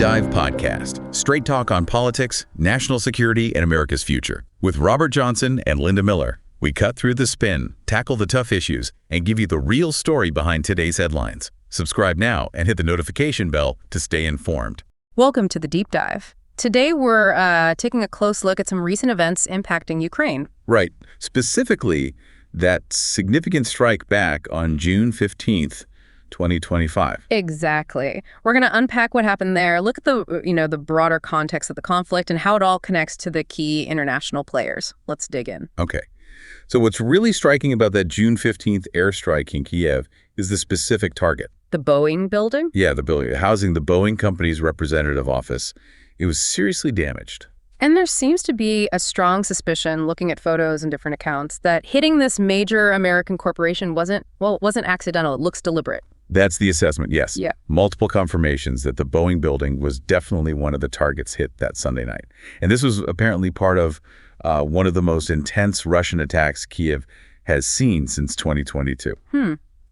Dive Podcast, straight talk on politics, national security, and America's future. With Robert Johnson and Linda Miller, we cut through the spin, tackle the tough issues, and give you the real story behind today's headlines. Subscribe now and hit the notification bell to stay informed. Welcome to the Deep Dive. Today we're taking a close look at some recent events impacting Ukraine. Right. Specifically, that significant strike back on June 15th, 2025. Exactly. We're going to unpack what happened there, look at the broader context of the conflict and how it all connects to the key international players. Let's dig in. Okay. So what's really striking about that June 15th airstrike in Kiev is the specific target. The Boeing building? Yeah, the building housing the Boeing company's representative office. It was seriously damaged. And there seems to be a strong suspicion, looking at photos and different accounts, that hitting this major American corporation wasn't accidental. It looks deliberate. That's the assessment, yes. Yeah. Multiple confirmations that the Boeing building was definitely one of the targets hit that Sunday night. And this was apparently part of one of the most intense Russian attacks Kiev has seen since 2022.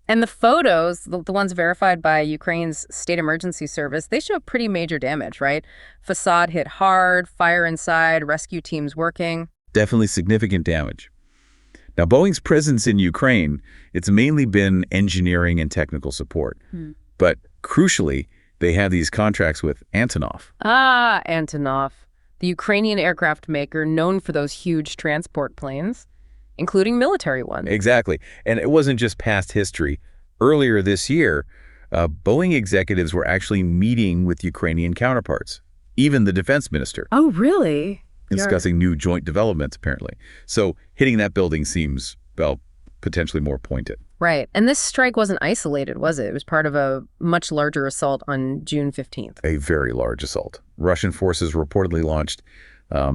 And the photos, the ones verified by Ukraine's state emergency service, they show pretty major damage, right? Facade hit hard, fire inside, rescue teams working. Definitely significant damage. Now, Boeing's presence in Ukraine, it's mainly been engineering and technical support. But crucially, they have these contracts with Antonov. Antonov, the Ukrainian aircraft maker known for those huge transport planes, including military ones. Exactly. And it wasn't just past history. Earlier this year, Boeing executives were actually meeting with Ukrainian counterparts, even the defense minister. Oh, really? Discussing new joint developments, apparently. So hitting that building seems, well, potentially more pointed. Right. And this strike wasn't isolated, was it? It was part of a much larger assault on June 15th. A very large assault. Russian forces reportedly launched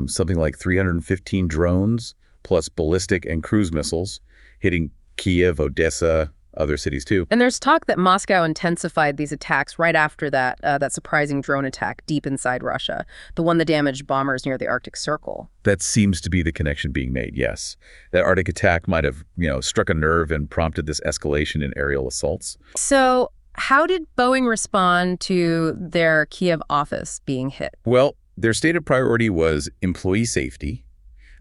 something like 315 drones, plus ballistic and cruise missiles, hitting Kiev, Odessa, other cities too. And there's talk that Moscow intensified these attacks right after that surprising drone attack deep inside Russia, the one that damaged bombers near the Arctic Circle. That seems to be the connection being made, yes. That Arctic attack might have, struck a nerve and prompted this escalation in aerial assaults. So how did Boeing respond to their Kiev office being hit? Well, their stated priority was employee safety.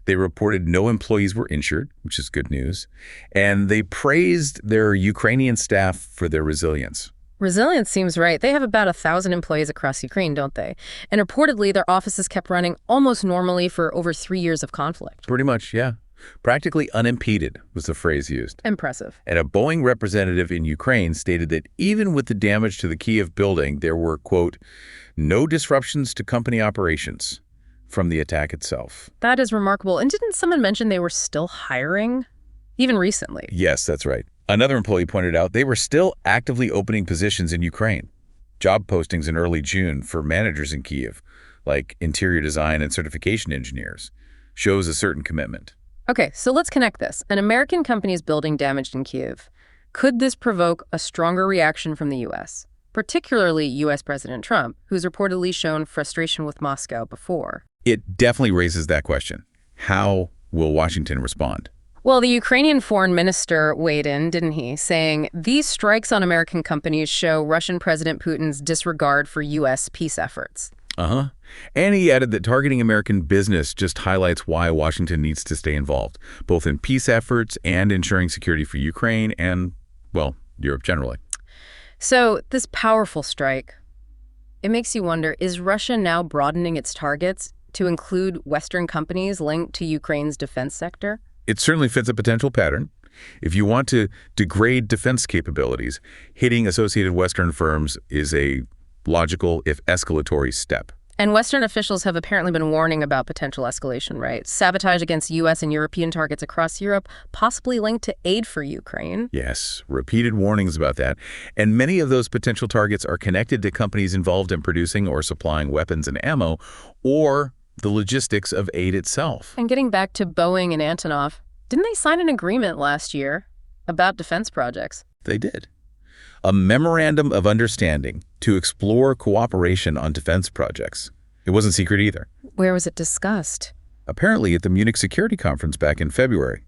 They reported no employees were injured, which is good news, and they praised their Ukrainian staff for their resilience. Resilience seems right. They have about 1,000 employees across Ukraine, don't they? And reportedly, their offices kept running almost normally for over 3 years of conflict. Pretty much, yeah. Practically unimpeded was the phrase used. Impressive. And a Boeing representative in Ukraine stated that even with the damage to the Kiev building, there were, quote, no disruptions to company operations from the attack itself. That is remarkable. And didn't someone mention they were still hiring, even recently? Yes, that's right. Another employee pointed out they were still actively opening positions in Ukraine. Job postings in early June for managers in Kiev, like interior design and certification engineers, shows a certain commitment. Okay, so let's connect this. An American company's building damaged in Kiev. Could this provoke a stronger reaction from the U.S., particularly U.S. President Trump, who's reportedly shown frustration with Moscow before? It definitely raises that question. How will Washington respond? Well, the Ukrainian foreign minister weighed in, didn't he, saying these strikes on American companies show Russian President Putin's disregard for U.S. peace efforts. And he added that targeting American business just highlights why Washington needs to stay involved, both in peace efforts and ensuring security for Ukraine and, well, Europe generally. So this powerful strike, it makes you wonder, is Russia now broadening its targets to include Western companies linked to Ukraine's defense sector? It certainly fits a potential pattern. If you want to degrade defense capabilities, hitting associated Western firms is a logical, if escalatory, step. And Western officials have apparently been warning about potential escalation, right? Sabotage against U.S. and European targets across Europe, possibly linked to aid for Ukraine. Yes, repeated warnings about that. And many of those potential targets are connected to companies involved in producing or supplying weapons and ammo, or the logistics of aid itself. And getting back to Boeing and Antonov, didn't they sign an agreement last year about defense projects? They did. A memorandum of understanding to explore cooperation on defense projects. It wasn't secret either. Where was it discussed? Apparently at the Munich Security Conference back in February,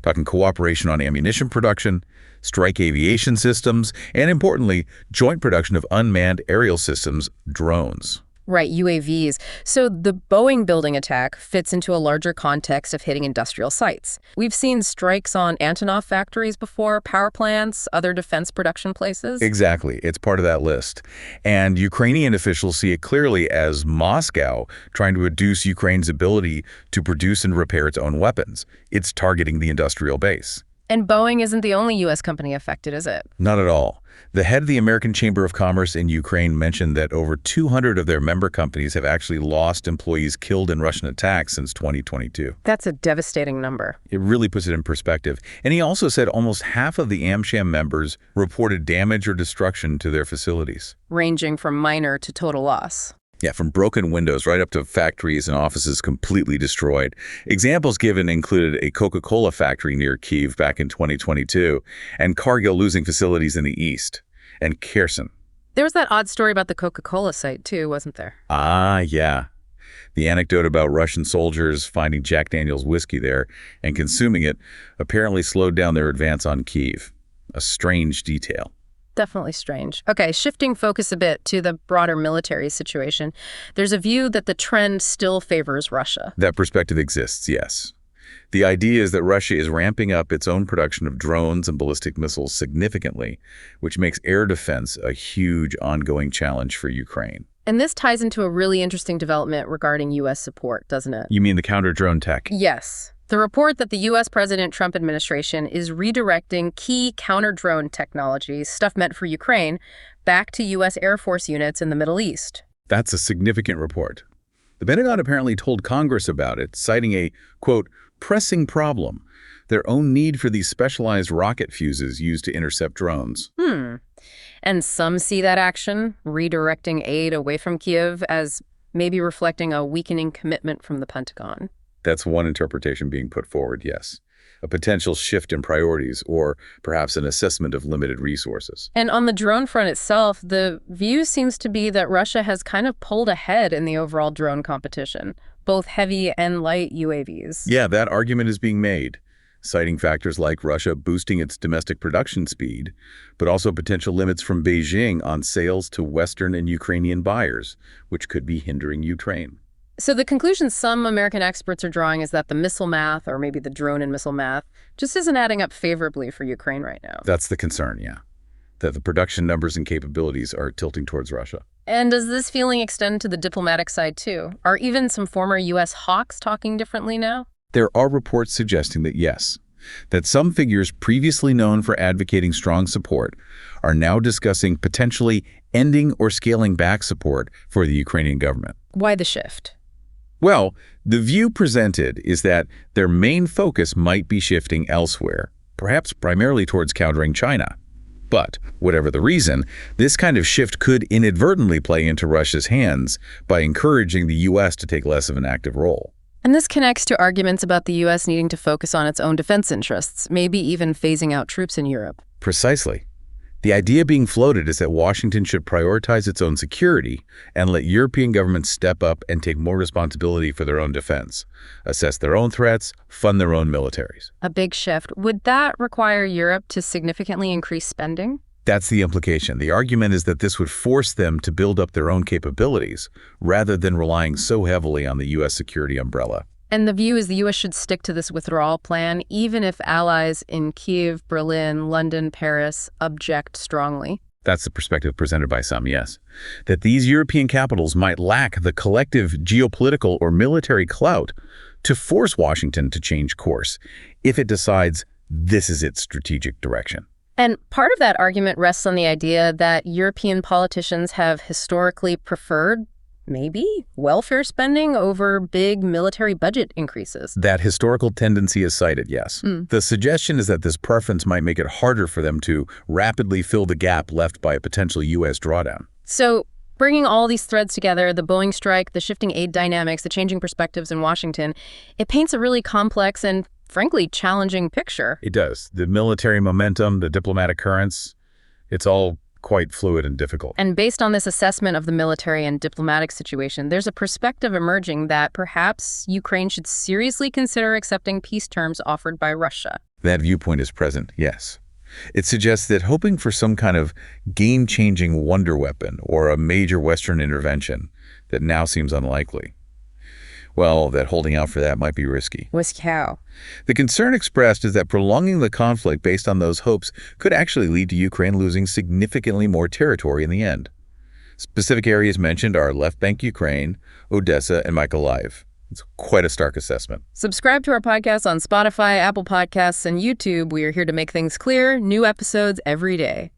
talking cooperation on ammunition production, strike aviation systems, and importantly, joint production of unmanned aerial systems, drones. Right, UAVs. So the Boeing building attack fits into a larger context of hitting industrial sites. We've seen strikes on Antonov factories before, power plants, other defense production places. Exactly. It's part of that list. And Ukrainian officials see it clearly as Moscow trying to reduce Ukraine's ability to produce and repair its own weapons. It's targeting the industrial base. And Boeing isn't the only U.S. company affected, is it? Not at all. The head of the American Chamber of Commerce in Ukraine mentioned that over 200 of their member companies have actually lost employees killed in Russian attacks since 2022. That's a devastating number. It really puts it in perspective. And he also said almost half of the AmSham members reported damage or destruction to their facilities. Ranging from minor to total loss. Yeah, from broken windows right up to factories and offices completely destroyed. Examples given included a Coca-Cola factory near Kiev back in 2022, and Cargill losing facilities in the east, and Kherson. There was that odd story about the Coca-Cola site, too, wasn't there? Ah, yeah. The anecdote about Russian soldiers finding Jack Daniel's whiskey there and consuming it apparently slowed down their advance on Kiev. A strange detail. Definitely strange. Okay, shifting focus a bit to the broader military situation, there's a view that the trend still favors Russia. That perspective exists, yes. The idea is that Russia is ramping up its own production of drones and ballistic missiles significantly, which makes air defense a huge ongoing challenge for Ukraine. And this ties into a really interesting development regarding U.S. support, doesn't it? You mean the counter-drone tech? Yes. The report that the U.S. President Trump administration is redirecting key counter-drone technologies, stuff meant for Ukraine, back to U.S. Air Force units in the Middle East. That's a significant report. The Pentagon apparently told Congress about it, citing a, quote, pressing problem, their own need for these specialized rocket fuses used to intercept drones. And some see that action, redirecting aid away from Kiev, as maybe reflecting a weakening commitment from the Pentagon. That's one interpretation being put forward, yes. A potential shift in priorities or perhaps an assessment of limited resources. And on the drone front itself, the view seems to be that Russia has kind of pulled ahead in the overall drone competition, both heavy and light UAVs. Yeah, that argument is being made, citing factors like Russia boosting its domestic production speed, but also potential limits from Beijing on sales to Western and Ukrainian buyers, which could be hindering Ukraine. So the conclusion some American experts are drawing is that the missile math, or maybe the drone and missile math, just isn't adding up favorably for Ukraine right now. That's the concern, yeah. That the production numbers and capabilities are tilting towards Russia. And does this feeling extend to the diplomatic side too? Are even some former U.S. hawks talking differently now? There are reports suggesting that yes, that some figures previously known for advocating strong support are now discussing potentially ending or scaling back support for the Ukrainian government. Why the shift? Well, the view presented is that their main focus might be shifting elsewhere, perhaps primarily towards countering China. But, whatever the reason, this kind of shift could inadvertently play into Russia's hands by encouraging the U.S. to take less of an active role. And this connects to arguments about the U.S. needing to focus on its own defense interests, maybe even phasing out troops in Europe. Precisely. The idea being floated is that Washington should prioritize its own security and let European governments step up and take more responsibility for their own defense, assess their own threats, fund their own militaries. A big shift. Would that require Europe to significantly increase spending? That's the implication. The argument is that this would force them to build up their own capabilities rather than relying so heavily on the U.S. security umbrella. And the view is the U.S. should stick to this withdrawal plan, even if allies in Kiev, Berlin, London, Paris object strongly. That's the perspective presented by some, yes. That these European capitals might lack the collective geopolitical or military clout to force Washington to change course if it decides this is its strategic direction. And part of that argument rests on the idea that European politicians have historically preferred maybe welfare spending over big military budget increases. That historical tendency is cited, yes. The suggestion is that this preference might make it harder for them to rapidly fill the gap left by a potential U.S. drawdown. So bringing all these threads together, the Boeing strike, the shifting aid dynamics, the changing perspectives in Washington, it paints a really complex and, frankly, challenging picture. It does. The military momentum, the diplomatic currents, it's all quite fluid and difficult. And based on this assessment of the military and diplomatic situation, there's a perspective emerging that perhaps Ukraine should seriously consider accepting peace terms offered by Russia. That viewpoint is present, yes. It suggests that hoping for some kind of game-changing wonder weapon or a major Western intervention that now seems unlikely. Well, that holding out for that might be risky. Whisk how? The concern expressed is that prolonging the conflict based on those hopes could actually lead to Ukraine losing significantly more territory in the end. Specific areas mentioned are Left Bank Ukraine, Odessa, and Mykolaiv. It's quite a stark assessment. Subscribe to our podcast on Spotify, Apple Podcasts, and YouTube. We are here to make things clear. New episodes every day.